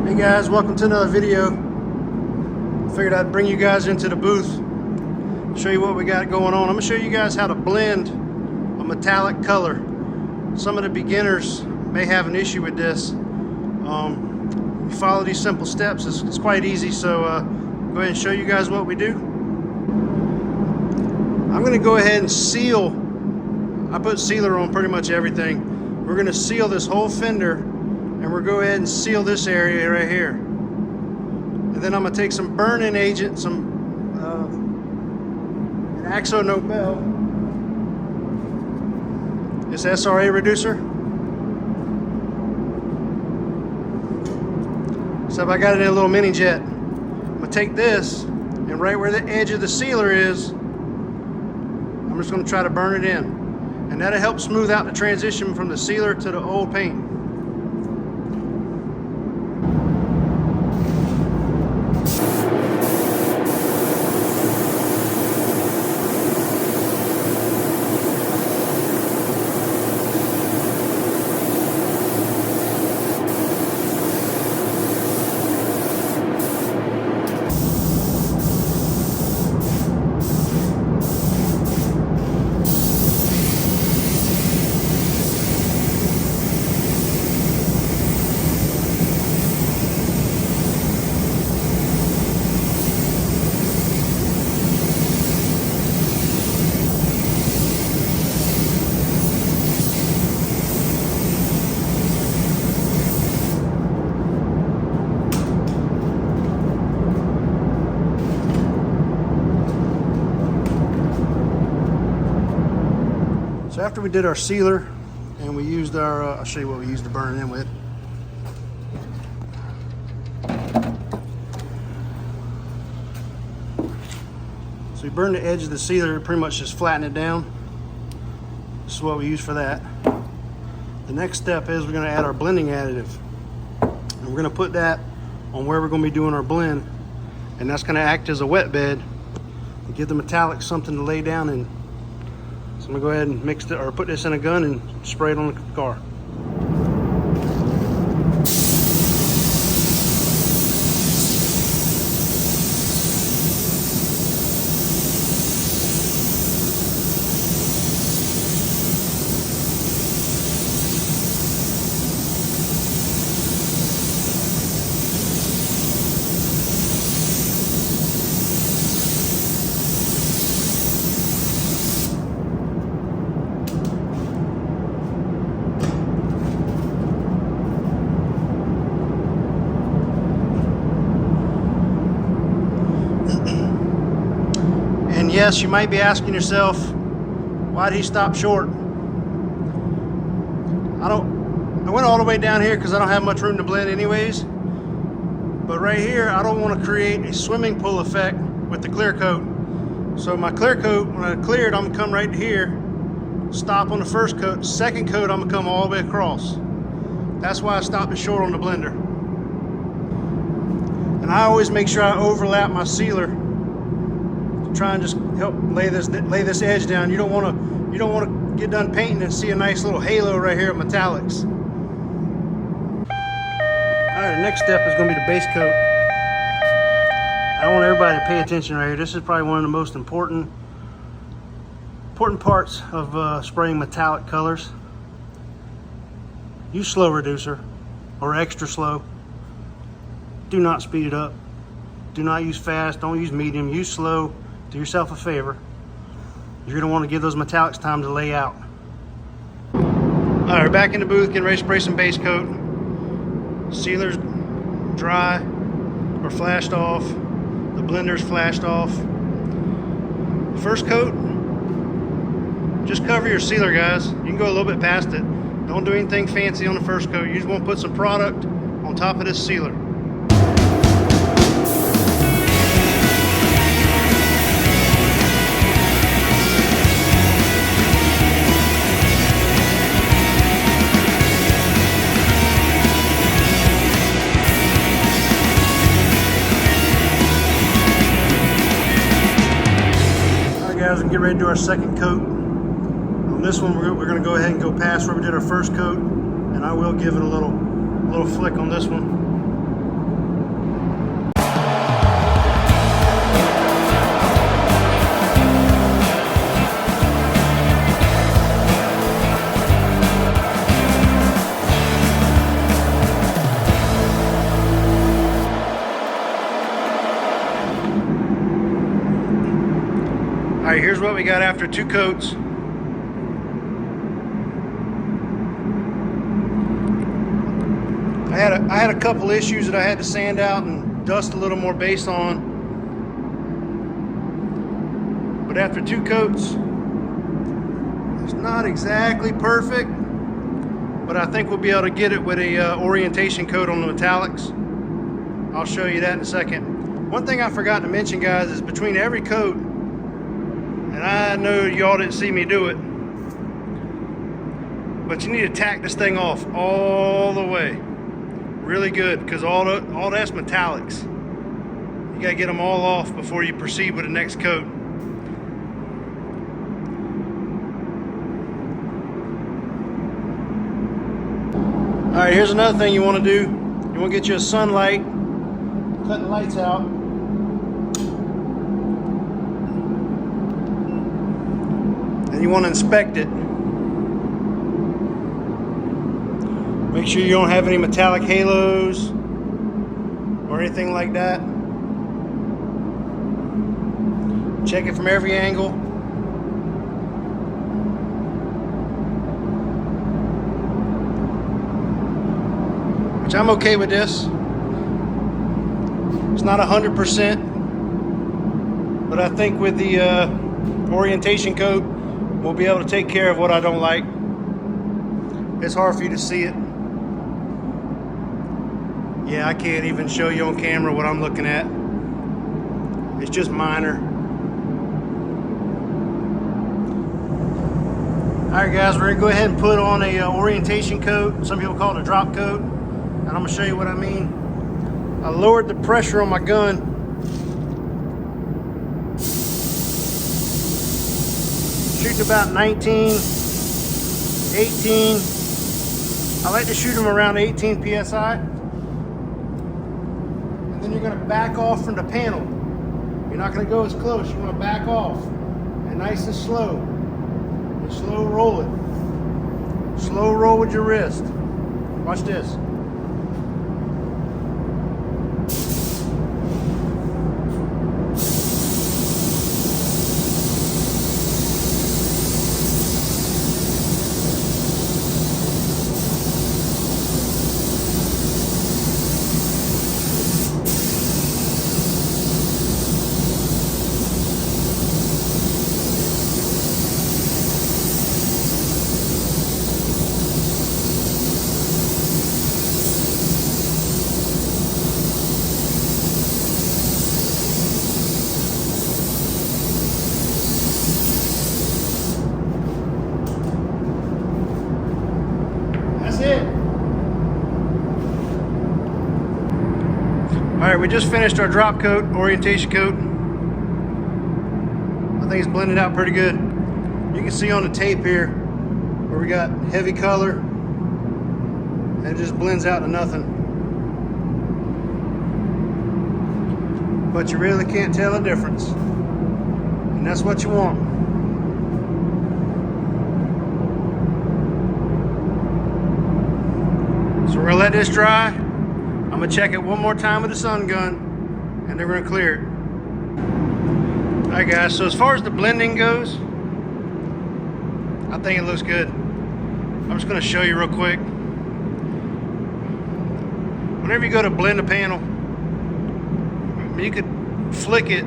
Hey guys, welcome to another video. Figured I'd bring you guys into the booth, show you what we got going on. I'm gonna show you guys how to blend a metallic color. Some of the beginners may have an issue with this. You follow these simple steps, it's quite easy, so go ahead and show you guys what we do. I'm gonna go ahead and seal. I put sealer on pretty much everything. We're gonna seal this whole fender, and we're going to go ahead and seal this area right here. And then I'm going to take some burn-in agent, an Axo Nobel, this SRA reducer. So if I got it in a little mini jet, I'm going to take this, and right where the edge of the sealer is, I'm just going to try to burn it in. And that'll help smooth out the transition from the sealer to the old paint. So after we did our sealer and we used our, I'll show you what we used to burn it in with. So we burned the edge of the sealer, pretty much just flatten it down. This is what we use for that. The next step is we're going to add our blending additive. And we're going to put that on where we're going to be doing our blend. And that's going to act as a wet bed and give the metallic something to lay down in. So I'm gonna go ahead and mix it, or put this in a gun and spray it on the car. Yes, you might be asking yourself, why did he stop short? I went all the way down here because I don't have much room to blend anyways. But right here, I don't want to create a swimming pool effect with the clear coat. So my clear coat, when I clear it, I'm gonna come right here, stop on the first coat. Second coat, I'm gonna come all the way across. That's why I stopped it short on the blender. And I always make sure I overlap my sealer. Try and just help lay this edge down. You don't want to get done painting and see a nice little halo right here of metallics. All right, the next step is going to be the base coat. I want everybody to pay attention right here. This is probably one of the most important parts of spraying metallic colors. Use slow reducer or extra slow. Do not speed it up. Do not use fast. Don't use medium. Use slow. Do yourself a favor. You're gonna want to give those metallics time to lay out. All right, back in the booth, getting ready to spray some base coat. Sealer's dry or flashed off. The blender's flashed off. First coat, just cover your sealer, guys. You can go a little bit past it. Don't do anything fancy on the first coat. You just want to put some product on top of this sealer. Guys, and get ready to do our second coat. On this one, we're going to go ahead and go past where we did our first coat, and I will give it a little flick on this one. right, here's what we got after 2 coats. I had a couple issues that I had to sand out and dust a little more base on. But after 2 coats, it's not exactly perfect, but I think we'll be able to get it with a orientation coat on the metallics. I'll show you that in a second. One thing I forgot to mention, guys, is between every coat, and I know y'all didn't see me do it, but you need to tack this thing off all the way. Really good, because all that's metallics. You gotta get them all off before you proceed with the next coat. All right, here's another thing you want to do. You want to get you a sunlight, cut the lights out. And you want to inspect it. Make sure you don't have any metallic halos or anything like that. Check it from every angle. Which I'm okay with this. It's not 100%, but I think with the orientation coat, we'll be able to take care of what I don't like. It's hard for you to see it. Yeah, I can't even show you on camera what I'm looking at. It's just minor. All right, guys, we're gonna go ahead and put on a orientation coat. Some people call it a drop coat, and I'm gonna show you what I mean. I lowered the pressure on my gun. Shooting about 19, 18. I like to shoot them around 18 PSI. And then you're gonna back off from the panel. You're not gonna go as close, you're gonna back off. And nice and slow. And slow roll it. Slow roll with your wrist. Watch this. All right, we just finished our drop coat, orientation coat. I think it's blended out pretty good. You can see on the tape here where we got heavy color and it just blends out to nothing. But you really can't tell the difference. And that's what you want. So we're gonna let this dry. I'm gonna check it one more time with the sun gun, and then we're gonna clear it. All right, guys, so as far as the blending goes, I think it looks good. I'm just gonna show you real quick. Whenever you go to blend a panel, you could flick it,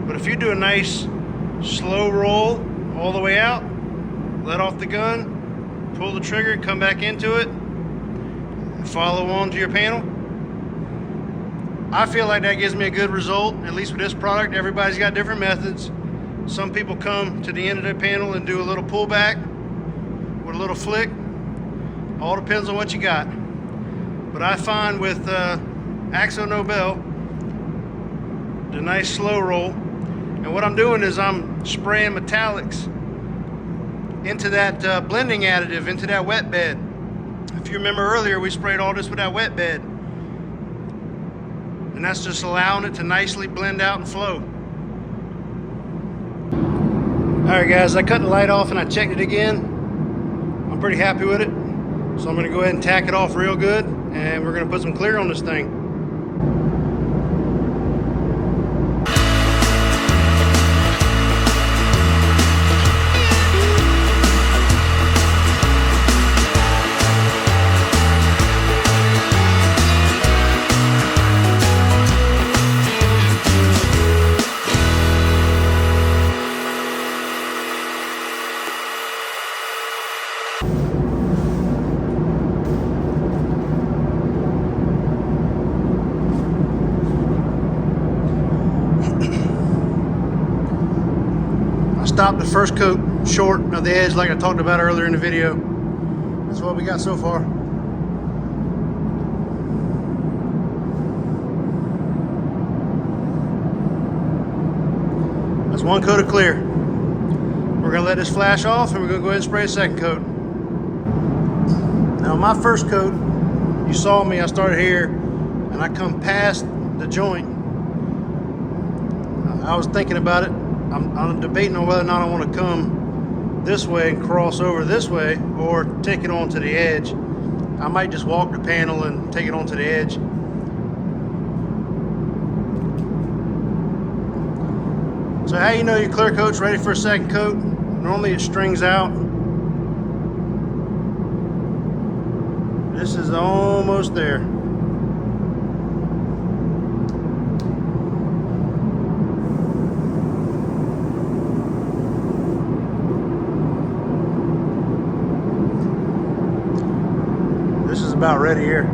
but if you do a nice slow roll all the way out, let off the gun, pull the trigger, come back into it, and follow on to your panel, I feel like that gives me a good result, at least with this product. Everybody's got different methods. Some people come to the end of their panel and do a little pullback with a little flick. All depends on what you got. But I find with Axo Nobel, the nice slow roll, and what I'm doing is I'm spraying metallics into that blending additive, into that wet bed. If you remember earlier, we sprayed all this with that wet bed. And that's just allowing it to nicely blend out and flow. All right, guys, I cut the light off and I checked it again. I'm pretty happy with it. So I'm gonna go ahead and tack it off real good, and we're gonna put some clear on this thing. stopped the first coat short of the edge like I talked about earlier in the video. That's what we got so far. That's one coat of clear. We're gonna let this flash off and we're gonna go ahead and spray a second coat. Now my first coat, you saw me, I started here and I come past the joint. I was thinking about it. I'm debating on whether or not I want to come this way and cross over this way or take it onto the edge. I might just walk the panel and take it onto the edge. So how you know your clear coat's ready for a second coat? Normally it strings out. This is almost there. This is about ready here.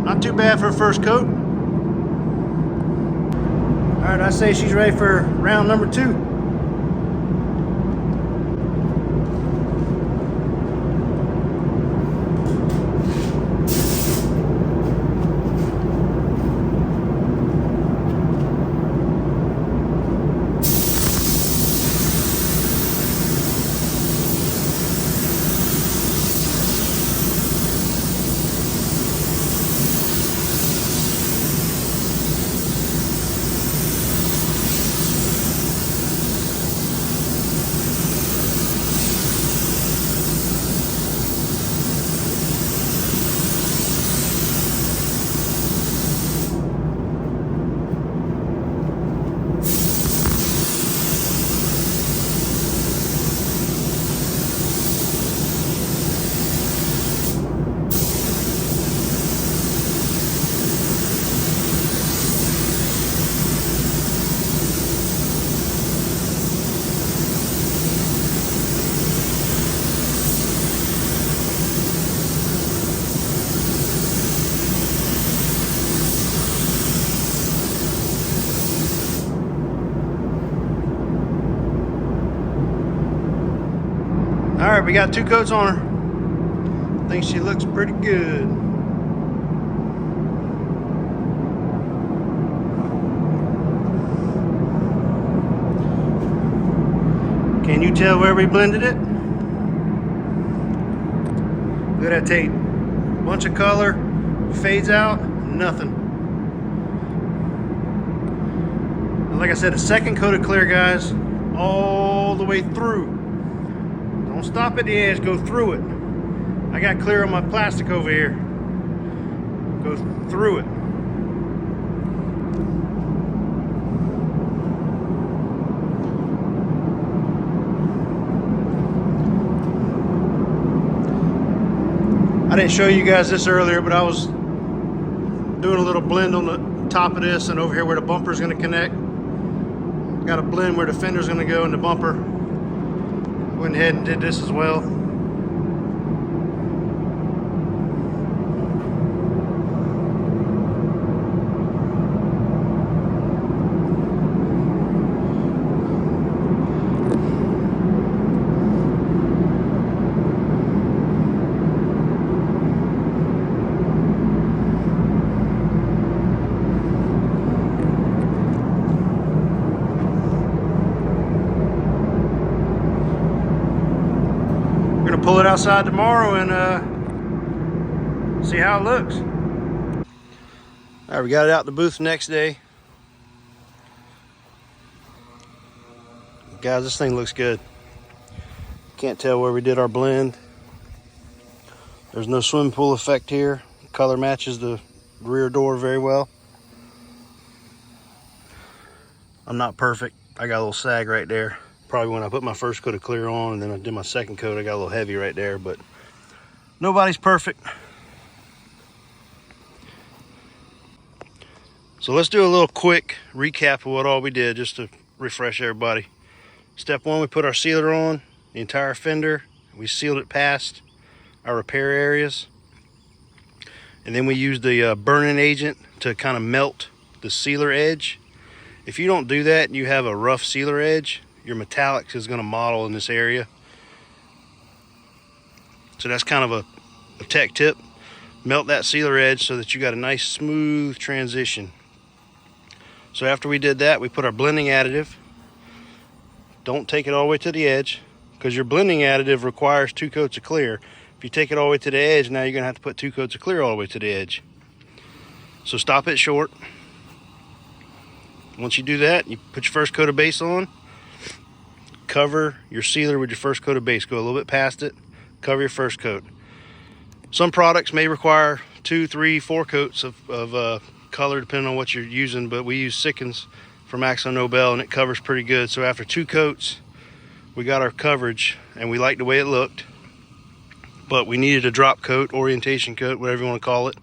Not too bad for a first coat. All right, I say she's ready for round number 2. All right, we got 2 coats on her. I think she looks pretty good. Can you tell where we blended it? Look at that tape. Bunch of color, fades out, nothing. And like I said, a second coat of clear, guys, all the way through. Don't stop at the edge, go through it. I got clear on my plastic over here. Go through it. I didn't show you guys this earlier, but I was doing a little blend on the top of this and over here where the bumper is going to connect. Got a blend where the fender is going to go in the bumper. Went ahead and did this as well. Pull it outside tomorrow and see how it looks. All right, we got it out the booth the next day. Guys, this thing looks good. Can't tell where we did our blend. There's no swimming pool effect here. Color matches the rear door very well. I'm not perfect. I got a little sag right there. Probably when I put my first coat of clear on and then I did my second coat, I got a little heavy right there, but nobody's perfect. So let's do a little quick recap of what all we did just to refresh everybody. Step 1, we put our sealer on the entire fender. We sealed it past our repair areas. And then we used the burning agent to kind of melt the sealer edge. If you don't do that and you have a rough sealer edge, your metallics is going to model in this area. So that's kind of a tech tip. Melt that sealer edge so that you got a nice smooth transition. So after we did that, we put our blending additive. Don't take it all the way to the edge, because your blending additive requires 2 coats of clear. If you take it all the way to the edge, now you're going to have to put 2 coats of clear all the way to the edge. So stop it short. Once you do that, you put your first coat of base on. Cover your sealer with your first coat of base. Go a little bit past it. Cover your first coat. Some products may require 2, 3, 4 coats of color, depending on what you're using, but we use SUCESS from Axo Nobel, and it covers pretty good. So after 2 coats, we got our coverage, and we liked the way it looked, but we needed a drop coat, orientation coat, whatever you want to call it.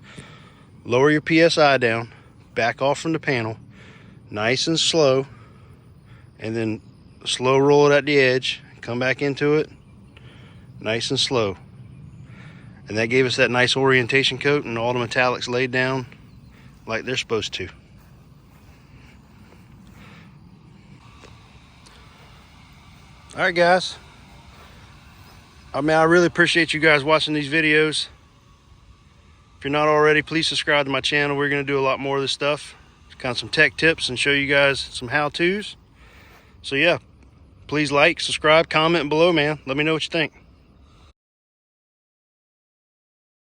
Lower your PSI down, back off from the panel, nice and slow, and then slow roll it at the edge, come back into it, nice and slow. And that gave us that nice orientation coat, and all the metallics laid down like they're supposed to. All right, guys. I really appreciate you guys watching these videos. If you're not already, please subscribe to my channel. We're going to do a lot more of this stuff. Kind of some tech tips and show you guys some how-tos. So yeah, please like, subscribe, comment below, man. Let me know what you think.